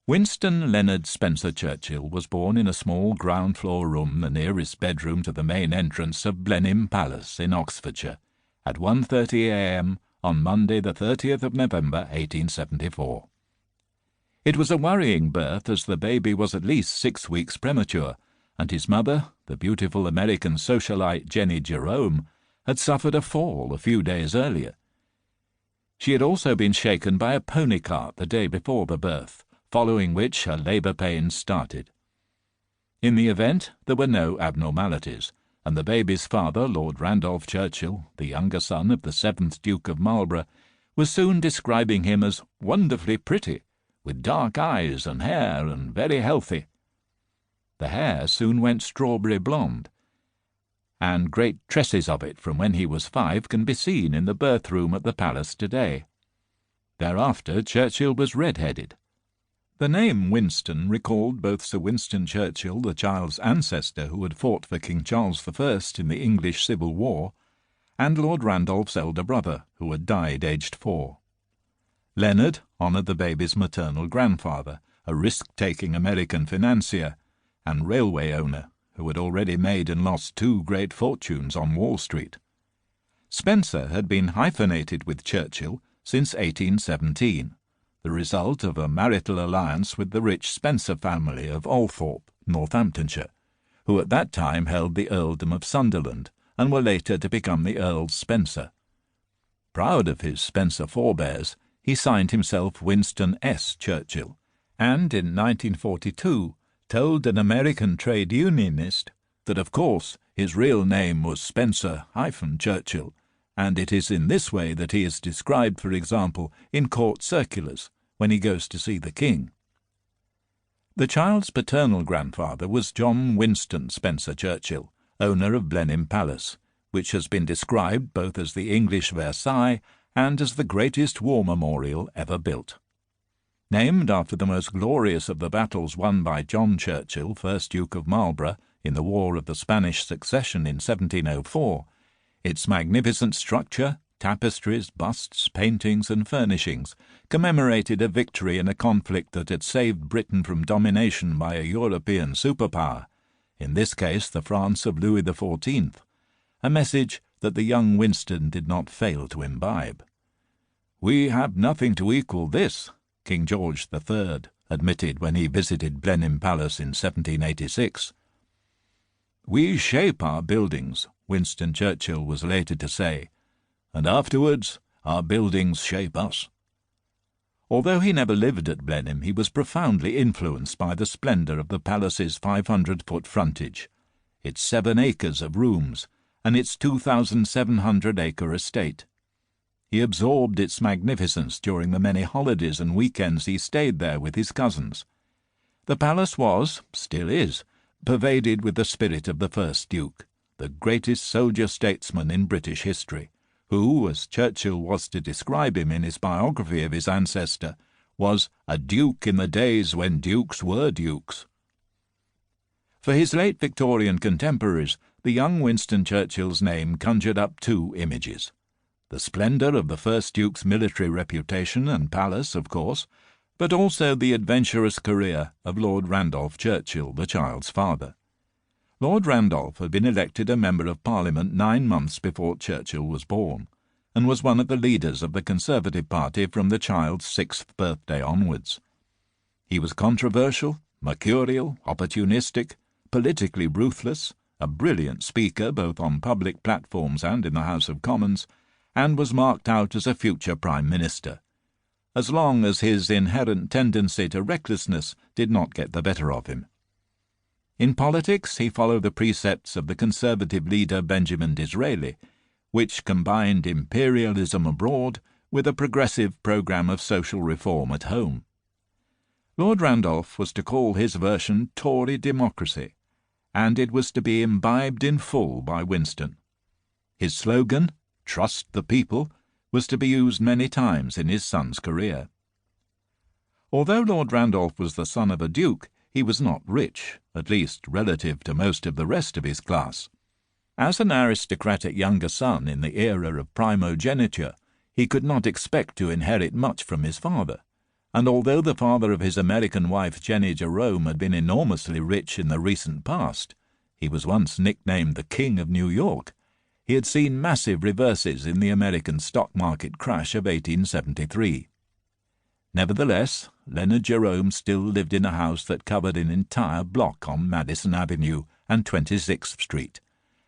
Winston Leonard Spencer Churchill was born in a small ground-floor room, the nearest bedroom to the main entrance of Blenheim Palace in Oxfordshire, at 1:30 a.m. on Monday the 30th of November 1874. It was a worrying birth, as the baby was at least 6 weeks premature, and his mother, the beautiful American socialite Jenny Jerome, had suffered a fall a few days earlier. She had also been shaken by a pony cart the day before the birth, following which her labour pains started. In the event, there were no abnormalities, and the baby's father, Lord Randolph Churchill, the younger son of the 7th Duke of Marlborough, was soon describing him as wonderfully pretty, with dark eyes and hair, and very healthy. The hair soon went strawberry blonde, and great tresses of it from when he was 5 can be seen in the birth-room at the palace today. Thereafter Churchill was red-headed. The name Winston recalled both Sir Winston Churchill, the child's ancestor who had fought for King Charles I in the English Civil War, and Lord Randolph's elder brother, who had died aged 4. Leonard honoured the baby's maternal grandfather, a risk-taking American financier and railway owner who had already made and lost 2 great fortunes on Wall Street. Spencer had been hyphenated with Churchill since 1817, the result of a marital alliance with the rich Spencer family of Althorpe, Northamptonshire, who at that time held the earldom of Sunderland and were later to become the Earls Spencer. Proud of his Spencer forebears, he signed himself Winston S. Churchill, and in 1942 told an American trade unionist that of course his real name was Spencer-Churchill, and it is in this way that he is described, for example, in court circulars when he goes to see the king. The child's paternal grandfather was John Winston Spencer Churchill, owner of Blenheim Palace, which has been described both as the English Versailles and as the greatest war memorial ever built. Named after the most glorious of the battles won by John Churchill, 1st Duke of Marlborough, in the War of the Spanish Succession in 1704, its magnificent structure, tapestries, busts, paintings, and furnishings commemorated a victory in a conflict that had saved Britain from domination by a European superpower, in this case the France of Louis XIV, a message that the young Winston did not fail to imbibe. "We have nothing to equal this," King George III admitted when he visited Blenheim Palace in 1786. "We shape our buildings," Winston Churchill was later to say, "and afterwards our buildings shape us." Although he never lived at Blenheim, he was profoundly influenced by the splendour of the palace's 500-foot frontage, its 7 acres of rooms, and its 2,700-acre estate. He absorbed its magnificence during the many holidays and weekends he stayed there with his cousins. The palace was, still is, pervaded with the spirit of the 1st Duke, the greatest soldier-statesman in British history, who, as Churchill was to describe him in his biography of his ancestor, was a duke in the days when dukes were dukes. For his late Victorian contemporaries, the young Winston Churchill's name conjured up 2 images: the splendour of the 1st Duke's military reputation and palace, of course, but also the adventurous career of Lord Randolph Churchill, the child's father. Lord Randolph had been elected a Member of Parliament 9 months before Churchill was born, and was one of the leaders of the Conservative Party from the child's 6th birthday onwards. He was controversial, mercurial, opportunistic, politically ruthless, a brilliant speaker both on public platforms and in the House of Commons, and was marked out as a future Prime Minister, as long as his inherent tendency to recklessness did not get the better of him. In politics, he followed the precepts of the Conservative leader Benjamin Disraeli, which combined imperialism abroad with a progressive programme of social reform at home. Lord Randolph was to call his version Tory democracy, and it was to be imbibed in full by Winston. His slogan, "Trust the people," was to be used many times in his son's career. Although Lord Randolph was the son of a duke, he was not rich, at least relative to most of the rest of his class. As an aristocratic younger son in the era of primogeniture, he could not expect to inherit much from his father, and although the father of his American wife Jenny Jerome had been enormously rich in the recent past, he was once nicknamed the King of New York. He had seen massive reverses in the American stock market crash of 1873. Nevertheless, Leonard Jerome still lived in a house that covered an entire block on Madison Avenue and 26th Street,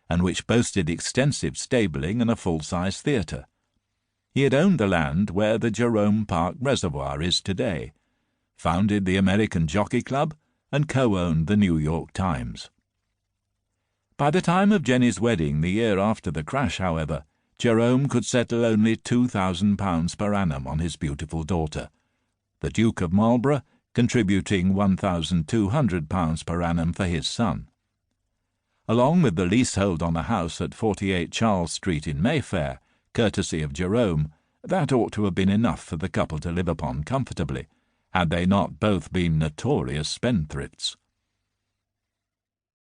and which boasted extensive stabling and a full-size theatre. He had owned the land where the Jerome Park Reservoir is today, founded the American Jockey Club, and co-owned the New York Times. By the time of Jenny's wedding the year after the crash, however, Jerome could settle only £2,000 per annum on his beautiful daughter, the Duke of Marlborough contributing £1,200 per annum for his son. Along with the leasehold on a house at 48 Charles Street in Mayfair, courtesy of Jerome, that ought to have been enough for the couple to live upon comfortably, had they not both been notorious spendthrifts.